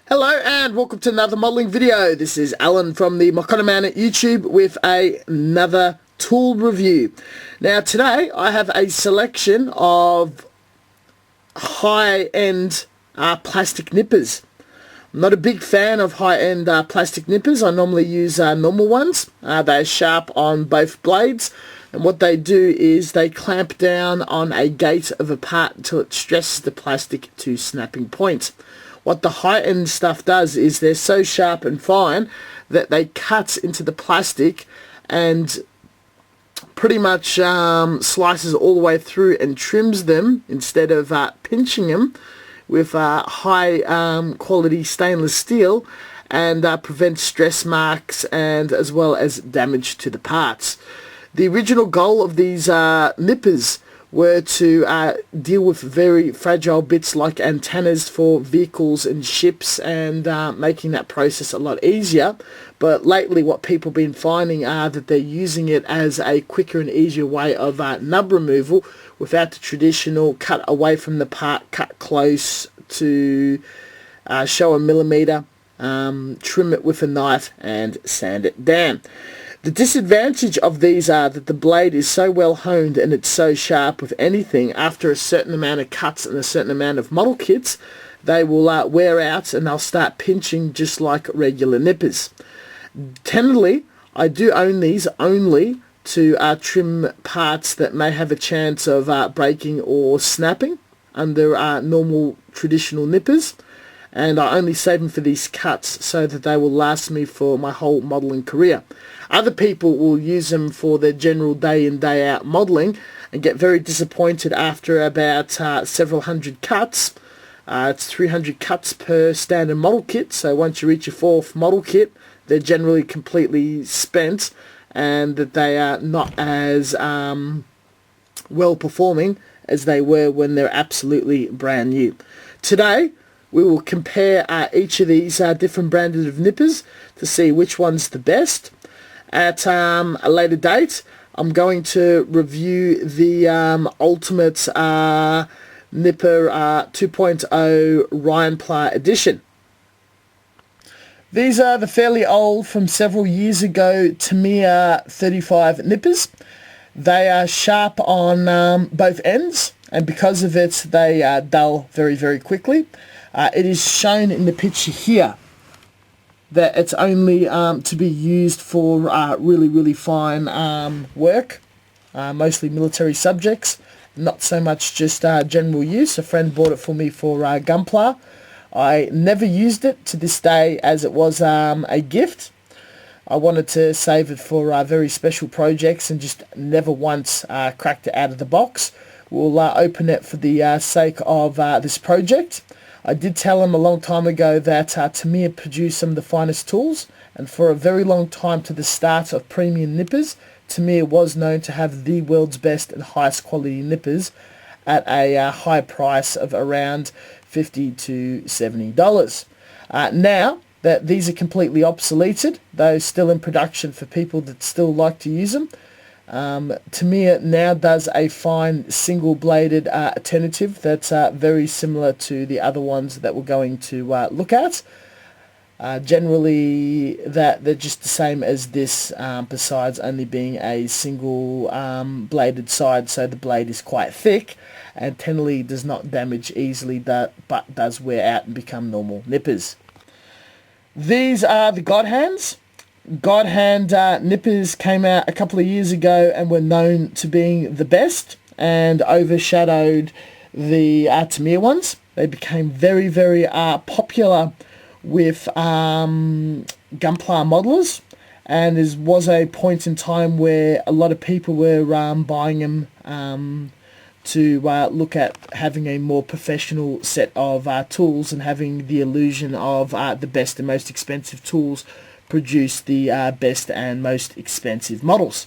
Hello and welcome to another modelling video. This is Alan from the MyConnorMan at YouTube with another tool review. Now today I have a selection of high-end plastic nippers. I'm not a big fan of high-end plastic nippers. I normally use normal ones. They're sharp on both blades, and what they do is they clamp down on a gate of a part until it stresses the plastic to snapping point. What the high-end stuff does is they're so sharp and fine that they cut into the plastic and pretty much slices all the way through and trims them instead of pinching them with high quality stainless steel, and prevents stress marks and as well as damage to the parts. The original goal of these nippers were to deal with very fragile bits like antennas for vehicles and ships, and making that process a lot easier. But lately what people have been finding are that they're using it as a quicker and easier way of nub removal without the traditional cut away from the part, cut close to show a millimeter, trim it with a knife and sand it down. The disadvantage of these are that the blade is so well honed and it's so sharp with anything, after a certain amount of cuts and a certain amount of model kits, they will wear out and they'll start pinching just like regular nippers. Tentatively, I do own these only to trim parts that may have a chance of breaking or snapping under normal traditional nippers, and I only save them for these cuts so that they will last me for my whole modelling career. Other people will use them for their general day in day out modelling and get very disappointed after about several hundred cuts. It's 300 cuts per standard model kit, so once you reach your fourth model kit they're generally completely spent, and that they are not as well performing as they were when they're absolutely brand new. Today we will compare each of these different brands of nippers to see which one's the best. At a later date I'm going to review the Ultimate Nipper 2.0 Ryan Pla Edition. These are the fairly old, from several years ago, Tamiya 35 nippers. They are sharp on both ends, and because of it they dull very, very quickly. It is shown in the picture here that it's only to be used for really, really fine work, mostly military subjects, not so much just general use. A friend bought it for me for gunpla. I never used it to this day, as it was a gift. I wanted to save it for very special projects and just never once cracked it out of the box. We'll open it for the sake of this project. I did tell him a long time ago that Tamiya produced some of the finest tools, and for a very long time, to the start of premium nippers, Tamiya was known to have the world's best and highest quality nippers at a high price of around $50 to $70. Now that these are completely obsoleted, though still in production for people that still like to use them, Tamiya now does a fine single-bladed alternative that's very similar to the other ones that we're going to look at. Generally, that they're just the same as this, besides only being a single bladed side, so the blade is quite thick and generally does not damage easily, but does wear out and become normal nippers. These are the Godhands. Godhand nippers came out a couple of years ago and were known to being the best, and overshadowed the Tamiya ones. They became very, very popular with gunpla modelers, and there was a point in time where a lot of people were buying them to look at having a more professional set of tools, and having the illusion of the best and most expensive tools produce the best and most expensive models.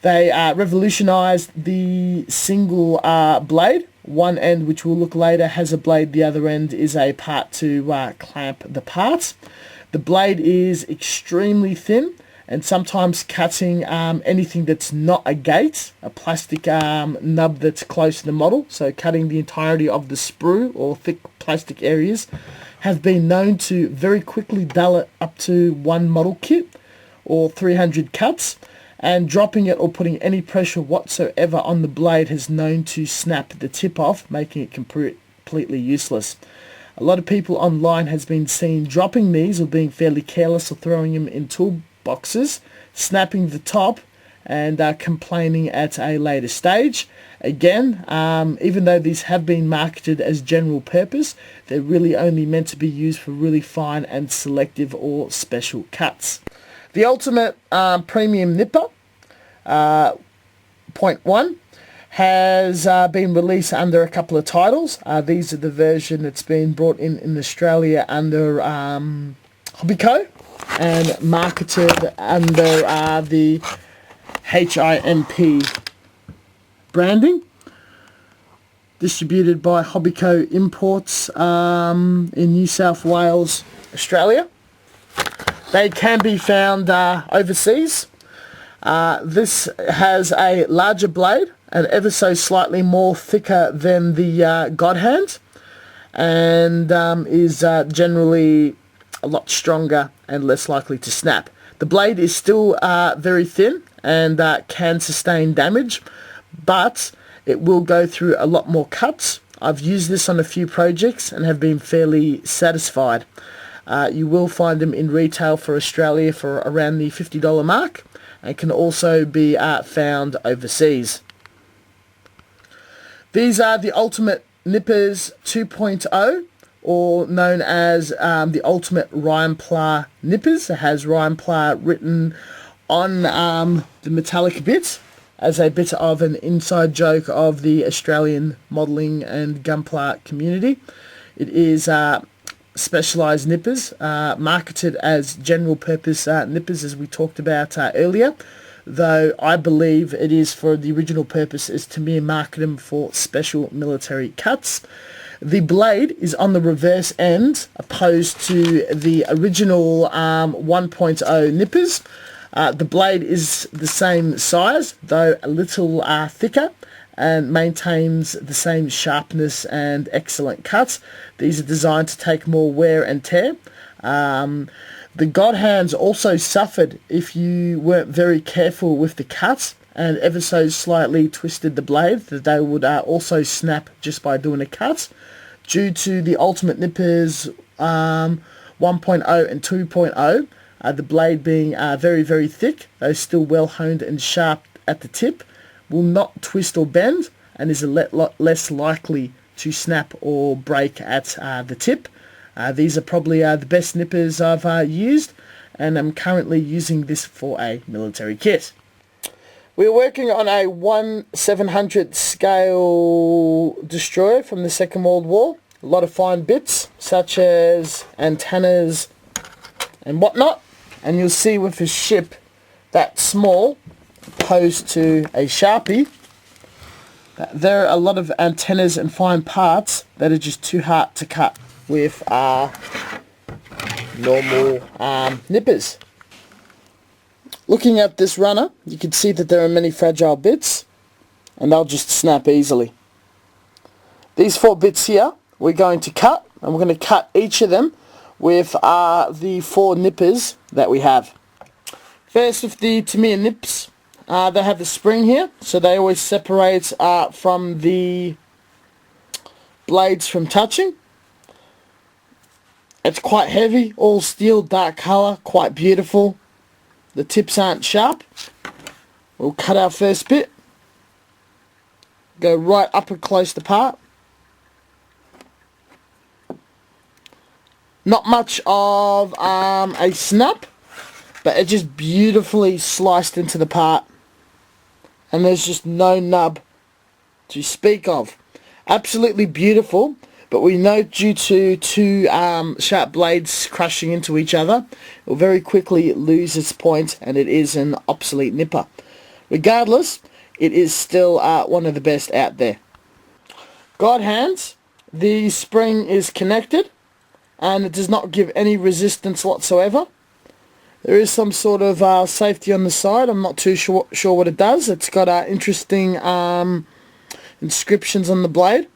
They revolutionized the single blade. One end, which we'll look later, has a blade. The other end is a part to clamp the parts. The blade is extremely thin and sometimes cutting anything that's not a gate, a plastic nub that's close to the model, so cutting the entirety of the sprue or thick plastic areas, have been known to very quickly dull it up to one model kit or 300 cuts, and dropping it or putting any pressure whatsoever on the blade has known to snap the tip off, making it completely useless. A lot of people online has been seen dropping these or being fairly careless or throwing them in toolboxes, snapping the top and complaining at a later stage. Again, even though these have been marketed as general purpose, they're really only meant to be used for really fine and selective or special cuts. The Ultimate Premium Nipper, point 1, has been released under a couple of titles. These are the version that's been brought in Australia under Hobbyco and marketed under the HIMP branding. Distributed by Hobbyco Imports in New South Wales, Australia. They can be found overseas. This has a larger blade and ever so slightly more thicker than the Godhand, and is generally a lot stronger and less likely to snap. The blade is still very thin and can sustain damage, but it will go through a lot more cuts. I've used this on a few projects and have been fairly satisfied. You will find them in retail for Australia for around the $50 mark, and can also be found overseas. These are the Ultimate Nippers 2.0, or known as the Ultimate Rhineplate Nippers. It has Rhineplate written on the metallic bit as a bit of an inside joke of the Australian modelling and gunpla community. It is specialised nippers, marketed as general purpose nippers, as we talked about earlier, though I believe it is for the original purpose is Tamiya market them for special military cuts. The blade is on the reverse end opposed to the original 1.0 nippers. The blade is the same size, though a little thicker, and maintains the same sharpness and excellent cuts. These are designed to take more wear and tear. The Godhands also suffered if you weren't very careful with the cuts and ever so slightly twisted the blade, that they would also snap just by doing a cut. Due to the Ultimate Nippers 1.0 and 2.0, the blade being very, very thick, though still well honed and sharp at the tip, will not twist or bend, and is a lot less likely to snap or break at the tip. These are probably the best nippers I've used, and I'm currently using this for a military kit. We're working on a 1/700 scale destroyer from the Second World War. A lot of fine bits, such as antennas and whatnot, and you'll see with a ship that small, opposed to a Sharpie, there are a lot of antennas and fine parts that are just too hard to cut with normal nippers. Looking at this runner, you can see that there are many fragile bits, and they'll just snap easily. These 4 bits here we're going to cut, and we're going to cut each of them with the 4 nippers that we have. First, with the Tamiya nips, they have the spring here, so they always separate from the blades from touching. It's quite heavy, all steel, dark colour, quite beautiful. The tips aren't sharp. We'll cut our first bit, go right up and close apart. Not much of a snap, but it just beautifully sliced into the part, and there's just no nub to speak of. Absolutely beautiful, but we know due to 2 sharp blades crushing into each other, it will very quickly lose its point, and it is an obsolete nipper. Regardless, it is still one of the best out there. Godhands, the spring is connected, and it does not give any resistance whatsoever. There is some sort of safety on the side. I'm not too sure what it does. It's got interesting inscriptions on the blade.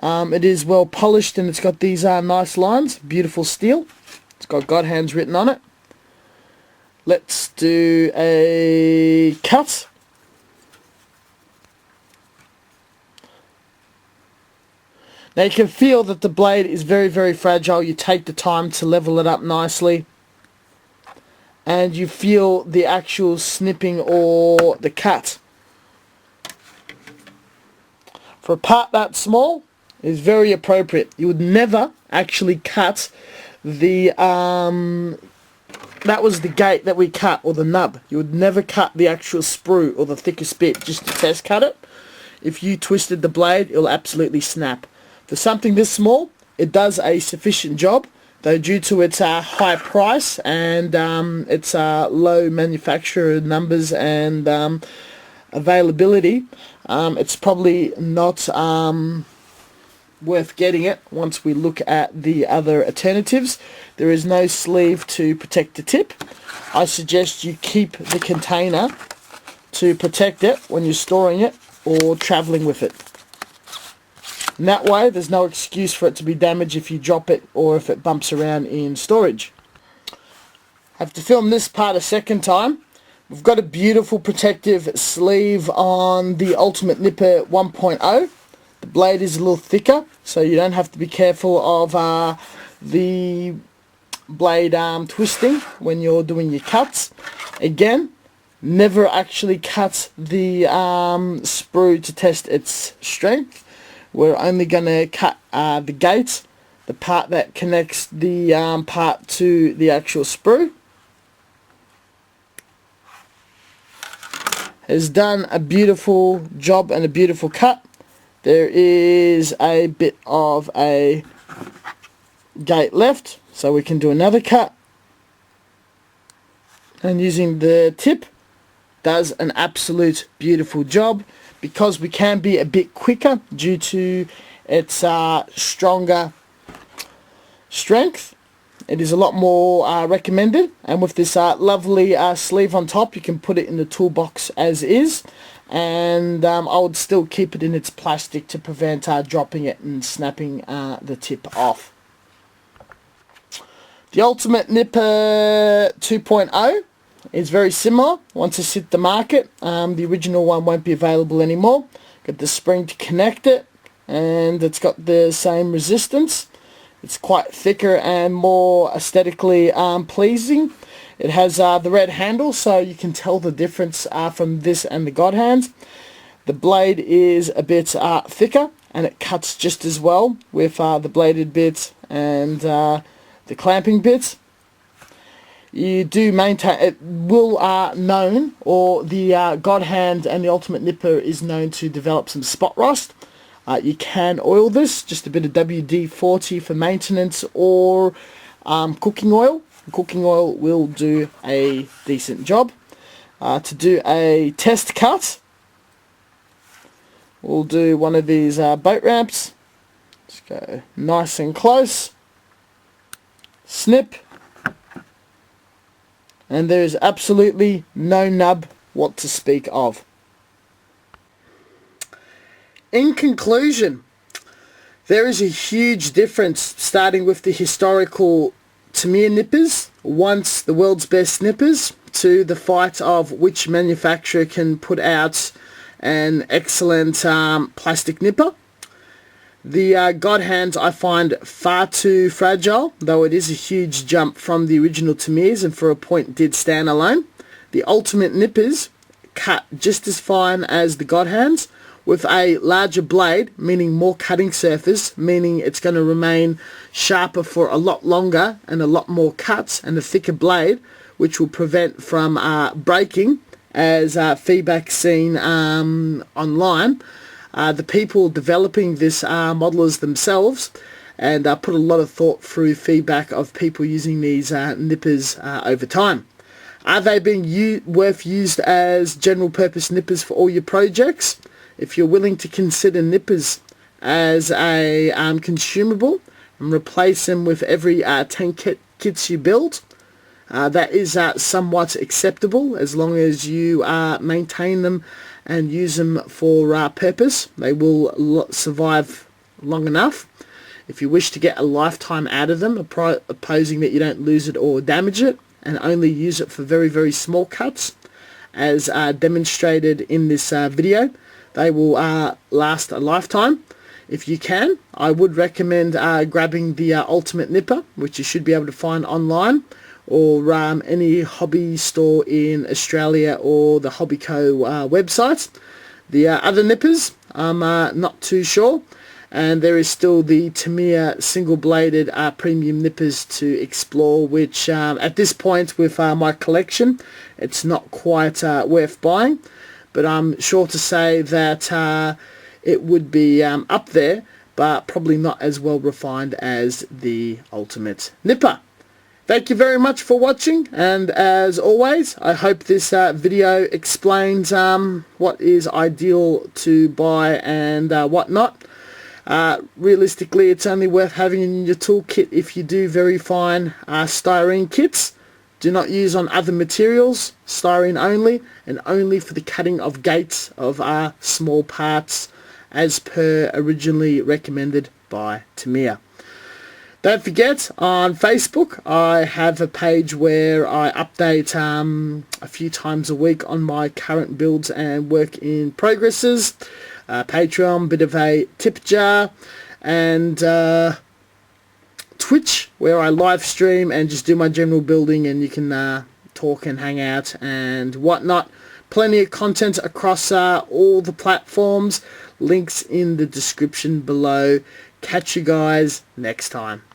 It is well polished and it's got these nice lines. Beautiful steel. It's got Godhands written on it. Let's do a cut. Now you can feel that the blade is very, very fragile. You take the time to level it up nicely. And you feel the actual snipping or the cut. For a part that small, is very appropriate. You would never actually cut the, that was the gate that we cut, or the nub. You would never cut the actual sprue or the thickest bit just to test cut it. If you twisted the blade, it'll absolutely snap. For something this small, it does a sufficient job, though due to its high price and its low manufacturer numbers and availability, it's probably not worth getting it. Once we look at the other alternatives, there is no sleeve to protect the tip. I suggest you keep the container to protect it when you're storing it or traveling with it. And that way there's no excuse for it to be damaged if you drop it or if it bumps around in storage. I have to film this part a second time. We've got a beautiful protective sleeve on the Ultimate Nipper 1.0. The blade is a little thicker, so you don't have to be careful of the blade twisting when you're doing your cuts. Again, never actually cut the sprue to test its strength. We're only going to cut the gate, the part that connects the part to the actual sprue. Has done a beautiful job and a beautiful cut. There is a bit of a gate left, so we can do another cut. And using the tip, does an absolute beautiful job. Because we can be a bit quicker due to its stronger strength, it is a lot more recommended. And with this lovely sleeve on top, you can put it in the toolbox as is. And I would still keep it in its plastic to prevent dropping it and snapping the tip off. The Ultimate Nipper 2.0 is very similar. Once it's hit the market, the original one won't be available anymore. Got the spring to connect it, and it's got the same resistance. It's quite thicker and more aesthetically pleasing. It has the red handle, so you can tell the difference from this and the Godhands. The blade is a bit thicker, and it cuts just as well with the bladed bits and the clamping bits. You do maintain, it will known, or the Godhand and the Ultimate Nipper is known to develop some spot rust. You can oil this, just a bit of WD-40 for maintenance, or cooking oil. Cooking oil will do a decent job. To do a test cut, we'll do one of these boat ramps. Just go nice and close. Snip. And there is absolutely no nub what to speak of. In conclusion, there is a huge difference starting with the historical Tamiya nippers, once the world's best nippers, to the fight of which manufacturer can put out an excellent plastic nipper. The Godhands I find far too fragile, though it is a huge jump from the original Tamiyas and for a point did stand alone. The Ultimate Nippers cut just as fine as the Godhands, with a larger blade, meaning more cutting surface, meaning it's going to remain sharper for a lot longer and a lot more cuts, and a thicker blade, which will prevent from breaking, as feedback seen online. The people developing this modelers themselves, and put a lot of thought through feedback of people using these nippers over time. Are they being worth used as general purpose nippers for all your projects? If you're willing to consider nippers as a consumable and replace them with every 10 kits you build, That is somewhat acceptable as long as you maintain them and use them for purpose. They will survive long enough. If you wish to get a lifetime out of them, opposing that you don't lose it or damage it, and only use it for very, very small cuts, as demonstrated in this video, they will last a lifetime. If you can, I would recommend grabbing the Ultimate Nipper, which you should be able to find online, or any hobby store in Australia or the Hobbyco website. The other nippers, I'm not too sure, and there is still the Tamiya single-bladed premium nippers to explore, which at this point with my collection, it's not quite worth buying, but I'm sure to say that it would be up there, but probably not as well refined as the Ultimate Nipper. Thank you very much for watching, and as always, I hope this video explains what is ideal to buy and what not. Realistically, it's only worth having in your toolkit if you do very fine styrene kits. Do not use on other materials, styrene only, and only for the cutting of gates of small parts, as per originally recommended by Tamiya. Don't forget, on Facebook I have a page where I update a few times a week on my current builds and work in progresses. Patreon, bit of a tip jar, and Twitch, where I live stream and just do my general building, and you can talk and hang out and whatnot. Plenty of content across all the platforms. Links in the description below. Catch you guys next time.